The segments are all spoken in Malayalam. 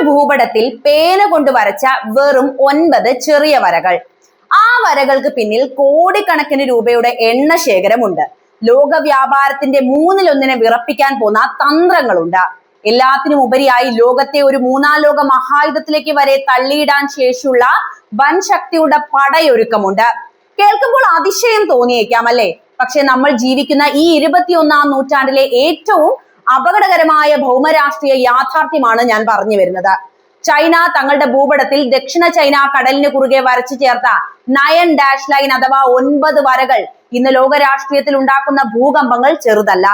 ഭൂപടത്തിൽ പേന കൊണ്ട് വരച്ച വെറും 9 ചെറിയ വരകൾ. ആ വരകൾക്ക് പിന്നിൽ കോടിക്കണക്കിന് രൂപയുടെ എണ്ണ ശേഖരമുണ്ട്. ലോക വ്യാപാരത്തിന്റെ 1/3 വിറപ്പിക്കാൻ പോകുന്ന തന്ത്രങ്ങളുണ്ട്. എല്ലാത്തിനും ഉപരിയായി ലോകത്തെ ഒരു 3-ാം ലോക മഹായുദ്ധത്തിലേക്ക് വരെ തള്ളിയിടാൻ ശേഷിയുള്ള വൻ ശക്തിയുടെ പടയൊരുക്കമുണ്ട്. കേൾക്കുമ്പോൾ അതിശയം തോന്നിയേക്കാം അല്ലെ? പക്ഷെ നമ്മൾ ജീവിക്കുന്ന ഈ 21-ാം നൂറ്റാണ്ടിലെ ഏറ്റവും അപകടകരമായ ഭൗമരാഷ്ട്രീയ യാഥാർത്ഥ്യമാണ് ഞാൻ പറഞ്ഞു വരുന്നത്. ചൈന തങ്ങളുടെ ഭൂപടത്തിൽ ദക്ഷിണ ചൈന കടലിന് കുറുകെ വരച്ചു ചേർത്ത 9 ഡാഷ് ലൈൻ അഥവാ 9 വരകൾ ഇന്ന് ലോകരാഷ്ട്രീയത്തിൽ ഉണ്ടാക്കുന്ന ഭൂകമ്പങ്ങൾ ചെറുതല്ല.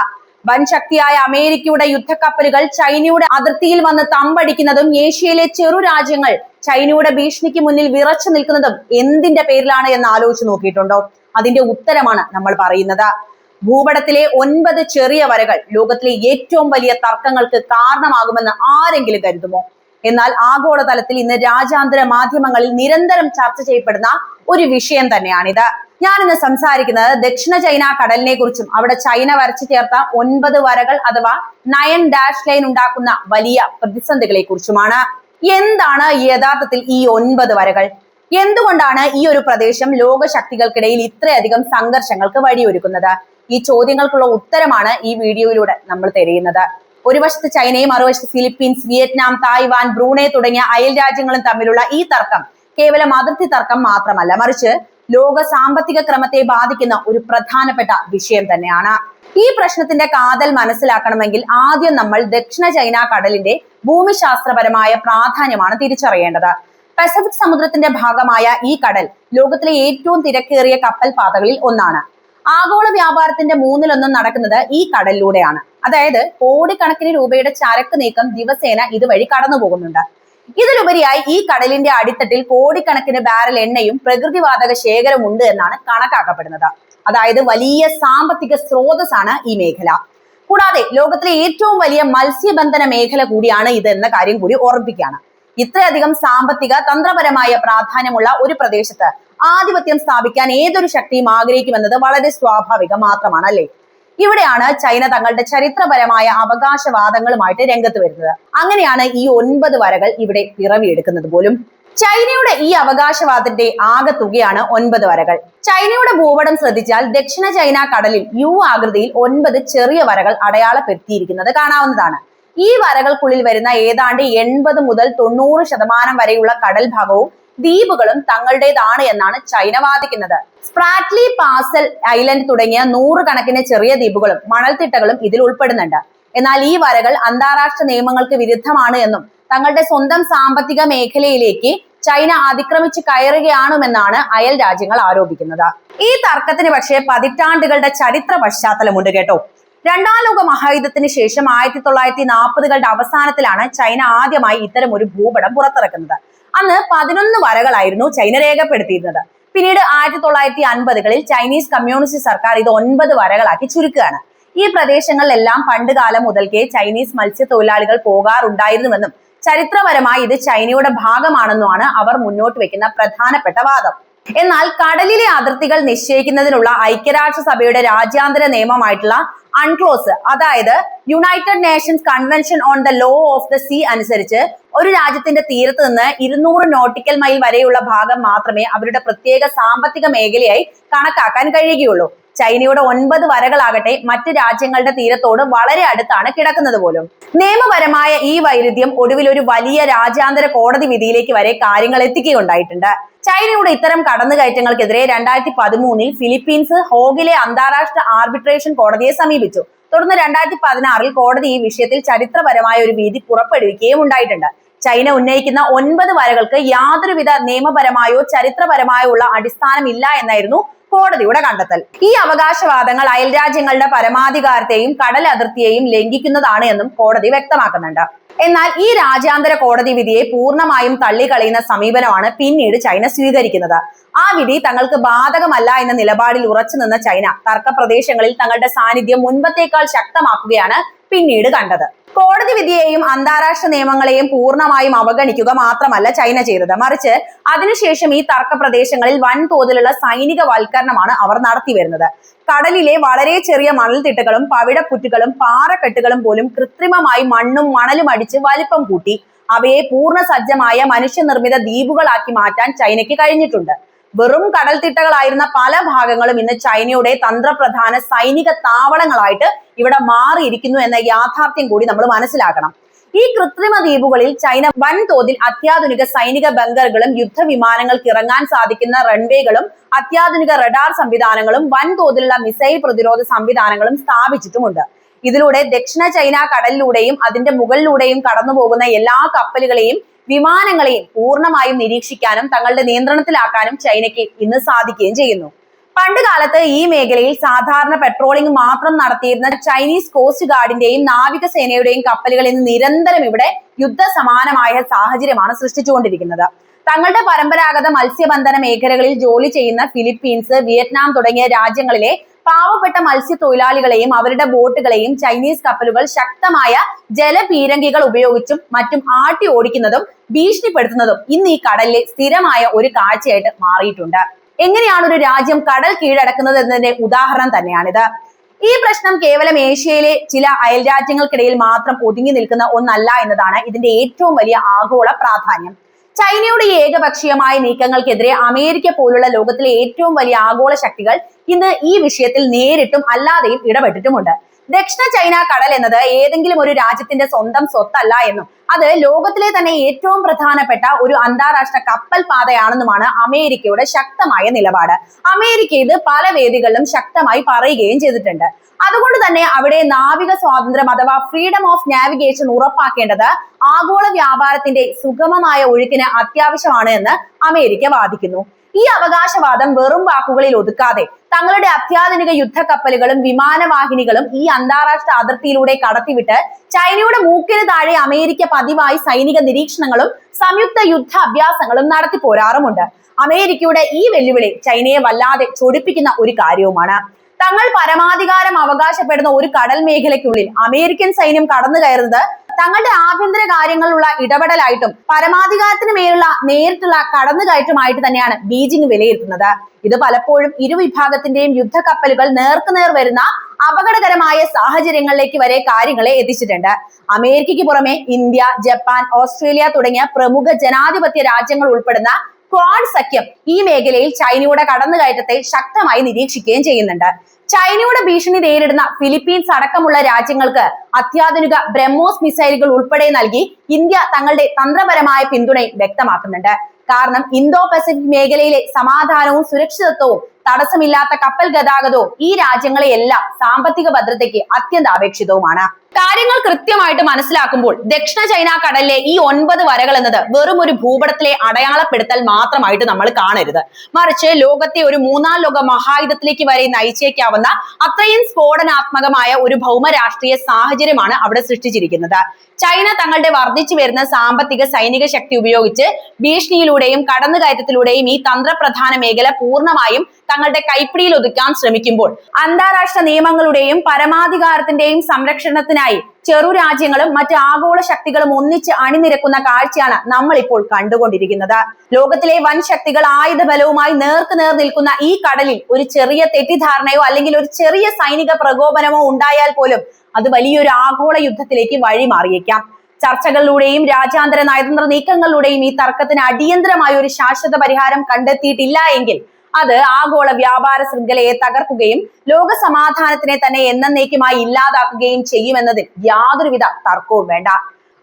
വൻ ശക്തിയായ അമേരിക്കയുടെ യുദ്ധക്കപ്പലുകൾ ചൈനയുടെ അതിർത്തിയിൽ വന്ന് തമ്പടിക്കുന്നതും ഏഷ്യയിലെ ചെറു രാജ്യങ്ങൾ ചൈനയുടെ ഭീഷണിക്ക് മുന്നിൽ വിറച്ചു നിൽക്കുന്നതും എന്തിന്റെ പേരിലാണ് എന്ന് ആലോചിച്ച് നോക്കിയിട്ടുണ്ടോ? അതിന്റെ ഉത്തരമാണ് നമ്മൾ പറയുന്നത്. ഭൂപടത്തിലെ 9 ചെറിയ വരകൾ ലോകത്തിലെ ഏറ്റവും വലിയ തർക്കങ്ങൾക്ക് കാരണമാകുമെന്ന് ആരെങ്കിലും കരുതുമോ? എന്നാൽ ആഗോളതലത്തിൽ ഇന്ന് രാജ്യാന്തര മാധ്യമങ്ങളിൽ നിരന്തരം ചർച്ച ചെയ്യപ്പെടുന്ന ഒരു വിഷയം തന്നെയാണിത്. ഞാനിന്ന് സംസാരിക്കുന്നത് ദക്ഷിണ ചൈന കടലിനെ കുറിച്ചും അവിടെ ചൈന വരച്ചു ചേർത്ത 9 വരകൾ അഥവാ 9 ഡാഷ് ലൈൻ ഉണ്ടാക്കുന്ന വലിയ പ്രതിസന്ധികളെ കുറിച്ചുമാണ്. എന്താണ് യഥാർത്ഥത്തിൽ ഈ 9 വരകൾ? എന്തുകൊണ്ടാണ് ഈ ഒരു പ്രദേശം ലോക ശക്തികൾക്കിടയിൽ ഇത്രയധികം സംഘർഷങ്ങൾക്ക് വഴിയൊരുക്കുന്നത്? ഈ ചോദ്യങ്ങൾക്കുള്ള ഉത്തരമാണ് ഈ വീഡിയോയിലൂടെ നമ്മൾ തിരയുന്നത്. ഒരു വശത്ത് ചൈനയും മറുവശത്ത് ഫിലിപ്പീൻസ്, വിയറ്റ്നാം, തായ്വാൻ, ബ്രൂണൈ തുടങ്ങിയ അയൽ രാജ്യങ്ങളും തമ്മിലുള്ള ഈ തർക്കം കേവലം അതിർത്തി തർക്കം മാത്രമല്ല, മറിച്ച് ലോക സാമ്പത്തിക ക്രമത്തെ ബാധിക്കുന്ന ഒരു പ്രധാനപ്പെട്ട വിഷയം തന്നെയാണ്. ഈ പ്രശ്നത്തിന്റെ കാതൽ മനസ്സിലാക്കണമെങ്കിൽ ആദ്യം നമ്മൾ ദക്ഷിണ ചൈന കടലിന്റെ ഭൂമിശാസ്ത്രപരമായ പ്രാധാന്യമാണ് തിരിച്ചറിയേണ്ടത്. പസഫിക് സമുദ്രത്തിന്റെ ഭാഗമായ ഈ കടൽ ലോകത്തിലെ ഏറ്റവും തിരക്കേറിയ കപ്പൽ പാതകളിൽ ഒന്നാണ്. ആഗോള വ്യാപാരത്തിന്റെ 1/3 നടക്കുന്നത് ഈ കടലിലൂടെയാണ്. അതായത് കോടിക്കണക്കിന് രൂപയുടെ ചരക്ക് നീക്കം ദിവസേന ഇതുവഴി കടന്നു പോകുന്നുണ്ട്. ഇതിലുപരിയായി ഈ കടലിന്റെ അടിത്തട്ടിൽ കോടിക്കണക്കിന് ബാരൽ എണ്ണയും പ്രകൃതിവാതക ശേഖരമുണ്ട് എന്നാണ് കണക്കാക്കപ്പെടുന്നത്. അതായത് വലിയ സാമ്പത്തിക സ്രോതസ്സാണ് ഈ മേഖല. കൂടാതെ ലോകത്തിലെ ഏറ്റവും വലിയ മത്സ്യബന്ധന മേഖല കൂടിയാണ് ഇത് എന്ന കാര്യം കൂടി ഓർമ്മിപ്പിക്കുകയാണ്. ഇത്രയധികം സാമ്പത്തിക തന്ത്രപരമായ പ്രാധാന്യമുള്ള ഒരു പ്രദേശത്ത് ആധിപത്യം സ്ഥാപിക്കാൻ ഏതൊരു ശക്തിയും ആഗ്രഹിക്കുമെന്നത് വളരെ സ്വാഭാവികം മാത്രമാണ് അല്ലെ? ഇവിടെയാണ് ചൈന തങ്ങളുടെ ചരിത്രപരമായ അവകാശവാദങ്ങളുമായിട്ട് രംഗത്ത് വരുന്നത്. അങ്ങനെയാണ് ഈ 9 വരകൾ ഇവിടെ പിറവിയെടുക്കുന്നത് പോലും. ചൈനയുടെ ഈ അവകാശവാദത്തിന്റെ ആകെ തുകയാണ് 9 വരകൾ. ചൈനയുടെ ഭൂപടം ശ്രദ്ധിച്ചാൽ ദക്ഷിണ ചൈന കടലിൽ യു ആകൃതിയിൽ 9 ചെറിയ വരകൾ അടയാളപ്പെടുത്തിയിരിക്കുന്നത് കാണാവുന്നതാണ്. ഈ വരകൾക്കുള്ളിൽ വരുന്ന ഏതാണ്ട് 80 മുതൽ 90% വരെയുള്ള കടൽ ഭാഗവും ദ്വീപുകളും തങ്ങളുടേതാണ് എന്നാണ് ചൈന വാദിക്കുന്നത്. സ്പ്രാറ്റ്ലി, പാസൽ ഐലൻഡ് തുടങ്ങിയ 100 കണക്കിന് ചെറിയ ദ്വീപുകളും മണൽത്തിട്ടകളും ഇതിൽ ഉൾപ്പെടുന്നുണ്ട്. എന്നാൽ ഈ വരകൾ അന്താരാഷ്ട്ര നിയമങ്ങൾക്ക് വിരുദ്ധമാണ് എന്നും തങ്ങളുടെ സ്വന്തം സാമ്പത്തിക മേഖലയിലേക്ക് ചൈന അതിക്രമിച്ച് കയറുകയാണെന്നാണ് അയൽ രാജ്യങ്ങൾ ആരോപിക്കുന്നത്. ഈ തർക്കത്തിന് പക്ഷേ പതിറ്റാണ്ടുകളുടെ ചരിത്ര പശ്ചാത്തലമുണ്ട് കേട്ടോ. 2-ാം ലോക മഹായുദ്ധത്തിന് ശേഷം 1940കളുടെ അവസാനത്തിലാണ് ചൈന ആദ്യമായി ഇത്തരം ഒരു ഭൂപടം പുറത്തിറക്കുന്നത്. അന്ന് 11 വരകളായിരുന്നു ചൈന രേഖപ്പെടുത്തിയിരുന്നത്. പിന്നീട് 1950കളിൽ ചൈനീസ് കമ്മ്യൂണിസ്റ്റ് സർക്കാർ ഇത് 9 വരകളാക്കി ചുരുക്കുകയാണ്. ഈ പ്രദേശങ്ങളിലെല്ലാം പണ്ടുകാലം മുതൽക്കേ ചൈനീസ് മത്സ്യത്തൊഴിലാളികൾ പോകാറുണ്ടായിരുന്നുവെന്നും ചരിത്രപരമായി ഇത് ചൈനയുടെ ഭാഗമാണെന്നുമാണ് അവർ മുന്നോട്ട് വെക്കുന്ന പ്രധാനപ്പെട്ട വാദം. എന്നാൽ കടലിലെ അതിർത്തികൾ നിശ്ചയിക്കുന്നതിനുള്ള ഐക്യരാഷ്ട്രസഭയുടെ രാജ്യാന്തര നിയമമായിട്ടുള്ള അൺക്ലോസ്, അതായത് United Nations convention on the law of the sea അനുസരിച്ച് ഒരു രാജ്യത്തിന്റെ തീരത്ത് നിന്ന് 200 നോട്ടിക്കൽ മൈൽ വരെയുള്ള ഭാഗം മാത്രമേ അവരുടെ പ്രത്യേക സാമ്പത്തിക മേഖലയായി കണക്കാക്കാൻ കഴിയുകയുള്ളൂ. ചൈനയുടെ 9 വരകളാകട്ടെ മറ്റ് രാജ്യങ്ങളുടെ തീരത്തോട് വളരെ അടുത്താണ് കിടക്കുന്നത് പോലും. നിയമപരമായ ഈ വൈരുദ്ധ്യം ഒടുവിൽ ഒരു വലിയ രാജ്യാന്തര കോടതി വിധിയിലേക്ക് വരെ കാര്യങ്ങൾ എത്തിക്കുകയുണ്ടായിട്ടുണ്ട്. ചൈനയുടെ ഇത്തരം കടന്നുകയറ്റങ്ങൾക്കെതിരെ 2013 ഫിലിപ്പീൻസ് ഹോഗിലെ അന്താരാഷ്ട്ര ആർബിട്രേഷൻ കോടതിയെ സമീപിച്ചു. തുടർന്ന് 2016 കോടതി ഈ വിഷയത്തിൽ ചരിത്രപരമായ ഒരു വിധി പുറപ്പെടുവിക്കുകയും ഉണ്ടായിട്ടുണ്ട്. ചൈന ഉന്നയിക്കുന്ന 9 വരകൾക്ക് യാതൊരുവിധ നിയമപരമായോ ചരിത്രപരമായോ ഉള്ള അടിസ്ഥാനമില്ല എന്നായിരുന്നു കോടതിയുടെ കണ്ടെത്തൽ. ഈ അവകാശവാദങ്ങൾ അയൽ രാജ്യങ്ങളുടെ പരമാധികാരത്തെയും കടൽ അതിർത്തിയെയും ലംഘിക്കുന്നതാണ് എന്നും കോടതി വ്യക്തമാക്കുന്നുണ്ട്. എന്നാൽ ഈ രാജ്യാന്തര കോടതി വിധിയെ പൂർണ്ണമായും തള്ളിക്കളയുന്ന സമീപനമാണ് പിന്നീട് ചൈന സ്വീകരിക്കുന്നത്. ആ വിധി തങ്ങൾക്ക് ബാധകമല്ല എന്ന നിലപാടിൽ ഉറച്ചു നിന്ന ചൈന തർക്ക പ്രദേശങ്ങളിൽ തങ്ങളുടെ സാന്നിധ്യം മുൻപത്തേക്കാൾ ശക്തമാക്കുകയാണ് പിന്നീട് കണ്ടത്. കോടതി വിധിയെയും അന്താരാഷ്ട്ര നിയമങ്ങളെയും പൂർണ്ണമായും അവഗണിക്കുക മാത്രമല്ല ചൈന ചെയ്തത്, മറിച്ച് അതിനുശേഷം ഈ തർക്ക പ്രദേശങ്ങളിൽ വൻതോതിലുള്ള സൈനിക വൽക്കരണമാണ് അവർ നടത്തി വരുന്നത്. കടലിലെ വളരെ ചെറിയ മണൽത്തിട്ടകളും പവിഴപ്പുറ്റുകളും പാറക്കെട്ടുകളും പോലും കൃത്രിമമായി മണ്ണും മണലും അടിച്ച് വലിപ്പം കൂട്ടി അവയെ പൂർണ്ണ സജ്ജമായ മനുഷ്യനിർമ്മിത ദ്വീപുകളാക്കി മാറ്റാൻ ചൈനയ്ക്ക് കഴിഞ്ഞിട്ടുണ്ട്. വെറും കടൽത്തിട്ടകളായിരുന്ന പല ഭാഗങ്ങളും ഇന്ന് ചൈനയുടെ തന്ത്രപ്രധാന സൈനിക താവളങ്ങളായിട്ട് ഇവിടെ മാറിയിരിക്കുന്നു എന്ന യാഥാർത്ഥ്യം കൂടി നമ്മൾ മനസ്സിലാക്കണം. ഈ കൃത്രിമ ദ്വീപുകളിൽ ചൈന വൻതോതിൽ അത്യാധുനിക സൈനിക ബങ്കറുകളും യുദ്ധവിമാനങ്ങൾക്ക് ഇറങ്ങാൻ സാധിക്കുന്ന റൺവേകളും അത്യാധുനിക റഡാർ സംവിധാനങ്ങളും വൻതോതിലുള്ള മിസൈൽ പ്രതിരോധ സംവിധാനങ്ങളും സ്ഥാപിച്ചിട്ടുമുണ്ട്. ഇതിലൂടെ ദക്ഷിണ ചൈന കടലിലൂടെയും അതിന്റെ മുകളിലൂടെയും കടന്നുപോകുന്ന എല്ലാ കപ്പലുകളെയും വിമാനങ്ങളെയും പൂർണ്ണമായും നിരീക്ഷിക്കാനും തങ്ങളുടെ നിയന്ത്രണത്തിലാക്കാനും ചൈനയ്ക്ക് ഇന്ന് സാധിക്കുകയും ചെയ്യുന്നു. പണ്ട് കാലത്ത് ഈ മേഖലയിൽ സാധാരണ പെട്രോളിംഗ് മാത്രം നടത്തിയിരുന്ന ചൈനീസ് കോസ്റ്റ് ഗാർഡിന്റെയും നാവികസേനയുടെയും കപ്പലുകൾ ഇന്ന് നിരന്തരം ഇവിടെ യുദ്ധസമാനമായ സാഹചര്യമാണ് സൃഷ്ടിച്ചുകൊണ്ടിരിക്കുന്നത്. തങ്ങളുടെ പരമ്പരാഗത മത്സ്യബന്ധന മേഖലകളിൽ ജോലി ചെയ്യുന്ന ഫിലിപ്പീൻസ്, വിയറ്റ്നാം തുടങ്ങിയ രാജ്യങ്ങളിലെ പാവപ്പെട്ട മത്സ്യത്തൊഴിലാളികളെയും അവരുടെ ബോട്ടുകളെയും ചൈനീസ് കപ്പലുകൾ ശക്തമായ ജലപീരങ്കികൾ ഉപയോഗിച്ചും മറ്റും ആട്ടി ഓടിക്കുന്നതും ഭീഷണിപ്പെടുത്തുന്നതും ഇന്ന് ഈ കടലിലെ സ്ഥിരമായ ഒരു കാഴ്ചയായിട്ട് മാറിയിട്ടുണ്ട്. എങ്ങനെയാണ് ഒരു രാജ്യം കടൽ കീഴടക്കുന്നത് എന്നതിന്റെ ഉദാഹരണം തന്നെയാണിത്. ഈ പ്രശ്നം കേവലം ഏഷ്യയിലെ ചില അയൽ രാജ്യങ്ങൾക്കിടയിൽ മാത്രം ഒതുങ്ങി നിൽക്കുന്ന ഒന്നല്ല എന്നതാണ് ഇതിന്റെ ഏറ്റവും വലിയ ആഗോള പ്രാധാന്യം. ചൈനയുടെ ഏകപക്ഷീയമായ നീക്കങ്ങൾക്കെതിരെ അമേരിക്ക പോലുള്ള ലോകത്തിലെ ഏറ്റവും വലിയ ആഗോള ശക്തികൾ ഇന്ന് ഈ വിഷയത്തിൽ നേരിട്ടും അല്ലാതെയും ഇടപെട്ടിട്ടുമുണ്ട്. ദക്ഷിണ ചൈന കടൽ എന്നത് ഏതെങ്കിലും ഒരു രാജ്യത്തിന്റെ സ്വന്തം സ്വത്തല്ല എന്നും അത് ലോകത്തിലെ തന്നെ ഏറ്റവും പ്രധാനപ്പെട്ട ഒരു അന്താരാഷ്ട്ര കപ്പൽ പാതയാണെന്നുമാണ് അമേരിക്കയുടെ ശക്തമായ നിലപാട്. അമേരിക്ക ഇത് പല വേദികളിലും ശക്തമായി പറയുകയും ചെയ്തിട്ടുണ്ട്. അതുകൊണ്ട് തന്നെ അവിടെ നാവിക സ്വാതന്ത്ര്യം അഥവാ ഫ്രീഡം ഓഫ് നാവിഗേഷൻ ഉറപ്പാക്കേണ്ടത് ആഗോള വ്യാപാരത്തിന്റെ സുഗമമായ ഒഴുക്കിന് അത്യാവശ്യമാണ് എന്ന് അമേരിക്ക വാദിക്കുന്നു. ഈ അവകാശവാദം വെറും വാക്കുകളിൽ ഒതുക്കാതെ തങ്ങളുടെ അത്യാധുനിക യുദ്ധക്കപ്പലുകളും വിമാനവാഹിനികളും ഈ അന്താരാഷ്ട്ര അതിർത്തിയിലൂടെ കടത്തിവിട്ട് ചൈനയുടെ മൂക്കിന് താഴെ അമേരിക്ക പതിവായി സൈനിക നിരീക്ഷണങ്ങളും സംയുക്ത യുദ്ധ അഭ്യാസങ്ങളും നടത്തി പോരാറുമുണ്ട്. അമേരിക്കയുടെ ഈ വെല്ലുവിളി ചൈനയെ വല്ലാതെ ചൊടിപ്പിക്കുന്ന ഒരു കാര്യവുമാണ്. തങ്ങൾ പരമാധികാരം അവകാശപ്പെടുന്ന ഒരു കടൽ മേഖലയ്ക്കുള്ളിൽ അമേരിക്കൻ സൈന്യം കടന്നു കയറുന്നത് തങ്ങളുടെ ആഭ്യന്തര കാര്യങ്ങളിലുള്ള ഇടപെടലായിട്ടും പരമാധികാരത്തിന് മേലുള്ള നേരിട്ടുള്ള കടന്നുകയറ്റമായിട്ട് തന്നെയാണ് ബീജിംഗ് വിലയിരുത്തുന്നത്. ഇത് പലപ്പോഴും ഇരുവിഭാഗത്തിന്റെയും യുദ്ധക്കപ്പലുകൾ നേർക്കുനേർ വരുന്ന അപകടകരമായ സാഹചര്യങ്ങളിലേക്ക് വരെ കാര്യങ്ങളെ എത്തിച്ചിട്ടുണ്ട്. അമേരിക്കയ്ക്ക് പുറമെ ഇന്ത്യ, ജപ്പാൻ, ഓസ്ട്രേലിയ തുടങ്ങിയ പ്രമുഖ ജനാധിപത്യ രാജ്യങ്ങൾ ഉൾപ്പെടുന്ന ക്വാഡ് സഖ്യം ഈ മേഖലയിൽ ചൈനയുടെ കടന്നുകയറ്റത്തെ ശക്തമായി നിരീക്ഷിക്കുകയും ചെയ്യുന്നുണ്ട്. ചൈനയുടെ ഭീഷണി നേരിടുന്ന ഫിലിപ്പീൻസ് അടക്കമുള്ള രാജ്യങ്ങൾക്ക് അത്യാധുനിക ബ്രഹ്മോസ് മിസൈലുകൾ ഉൾപ്പെടെ നൽകി ഇന്ത്യ തങ്ങളുടെ തന്ത്രപരമായ പിന്തുണയും വ്യക്തമാക്കുന്നുണ്ട്. കാരണം ഇന്തോ പസഫിക് മേഖലയിലെ സമാധാനവും സുരക്ഷിതത്വവും തടസ്സമില്ലാത്ത കപ്പൽ ഗതാഗതവും ഈ രാജ്യങ്ങളെയെല്ലാം സാമ്പത്തിക ഭദ്രതയ്ക്ക് അത്യന്താപേക്ഷിതവുമാണ്. കാര്യങ്ങൾ കൃത്യമായിട്ട് മനസ്സിലാക്കുമ്പോൾ ദക്ഷിണ ചൈന കടലിലെ ഈ 9 വരകൾ എന്നത് വെറും ഒരു ഭൂപടത്തിലെ അടയാളപ്പെടുത്തൽ മാത്രമായിട്ട് നമ്മൾ കാണരുത്. മറിച്ച് ലോകത്തെ ഒരു 3ാം ലോക മഹായുദ്ധത്തിലേക്ക് വരെ നയിച്ചേക്കാവുന്ന അത്രയും സ്ഫോടനാത്മകമായ ഒരു ഭൗമരാഷ്ട്രീയ സാഹചര്യമാണ് അവിടെ സൃഷ്ടിച്ചിരിക്കുന്നത്. ചൈന തങ്ങളുടെ വർദ്ധിച്ചു വരുന്ന സാമ്പത്തിക സൈനിക ശക്തി ഉപയോഗിച്ച് ഭീഷണിയിലൂടെയും കടന്നുകയറ്റത്തിലൂടെയും ഈ തന്ത്രപ്രധാന മേഖല പൂർണ്ണമായും തങ്ങളുടെ കൈപ്പിടിയിൽ ഒതുക്കാൻ ശ്രമിക്കുമ്പോൾ അന്താരാഷ്ട്ര നിയമങ്ങളുടെയും പരമാധികാരത്തിന്റെയും സംരക്ഷണത്തിനായി ചെറു രാജ്യങ്ങളും മറ്റ് ആഗോള ശക്തികളും ഒന്നിച്ച് അണിനിരക്കുന്ന കാഴ്ചയാണ് നമ്മൾ ഇപ്പോൾ കണ്ടുകൊണ്ടിരിക്കുന്നത്. ലോകത്തിലെ വൻ ശക്തികൾ ആയുധബലവുമായി നേർക്കുനേർ നിൽക്കുന്ന ഈ കടലിൽ ഒരു ചെറിയ തെറ്റിദ്ധാരണയോ അല്ലെങ്കിൽ ഒരു ചെറിയ സൈനിക പ്രകോപനമോ ഉണ്ടായാൽ പോലും അത് വലിയൊരു ആഗോള യുദ്ധത്തിലേക്ക് വഴിമാറിയേക്കാം. ചർച്ചകളിലൂടെയും രാജ്യാന്തര നയതന്ത്ര നീക്കങ്ങളിലൂടെയും ഈ തർക്കത്തിന് അടിയന്തരമായ ഒരു ശാശ്വത പരിഹാരം കണ്ടെത്തിയിട്ടില്ല എങ്കിൽ അത് ആഗോള വ്യാപാര ശൃംഖലയെ തകർക്കുകയും ലോക സമാധാനത്തിനെ തന്നെ എന്നേക്കുമായി ഇല്ലാതാക്കുകയും ചെയ്യുമെന്നതിൽ യാതൊരുവിധ തർക്കവും വേണ്ട.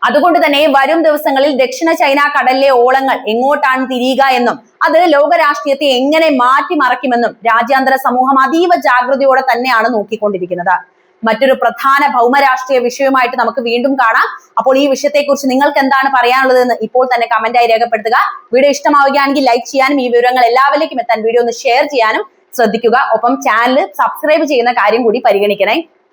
അതുകൊണ്ട് തന്നെ വരും ദിവസങ്ങളിൽ ദക്ഷിണ ചൈന കടലിലെ ഓളങ്ങൾ എങ്ങോട്ടാണ് തിരിയുക എന്നും അത് ലോകരാഷ്ട്രീയത്തെ എങ്ങനെ മാറ്റിമറിക്കുമെന്നും രാജ്യാന്തര സമൂഹം അതീവ ജാഗ്രതയോടെ തന്നെയാണ് നോക്കിക്കൊണ്ടിരിക്കുന്നത്. മറ്റൊരു പ്രധാന ഭൗമരാഷ്ട്രീയ വിഷയവുമായിട്ട് നമുക്ക് വീണ്ടും കാണാം. അപ്പോൾ ഈ വിഷയത്തെക്കുറിച്ച് നിങ്ങൾക്ക് എന്താണ് പറയാനുള്ളതെന്ന് ഇപ്പോൾ തന്നെ കമന്റായി രേഖപ്പെടുത്തുക. വീഡിയോ ഇഷ്ടമാവുകയാണെങ്കിൽ ലൈക്ക് ചെയ്യാനും ഈ വിവരങ്ങൾ എല്ലാവരിലേക്കും എത്താൻ വീഡിയോ ഒന്ന് ഷെയർ ചെയ്യാനും ശ്രദ്ധിക്കുക. ഒപ്പം ചാനൽ സബ്സ്ക്രൈബ് ചെയ്യുന്ന കാര്യം കൂടി പരിഗണിക്കണേ.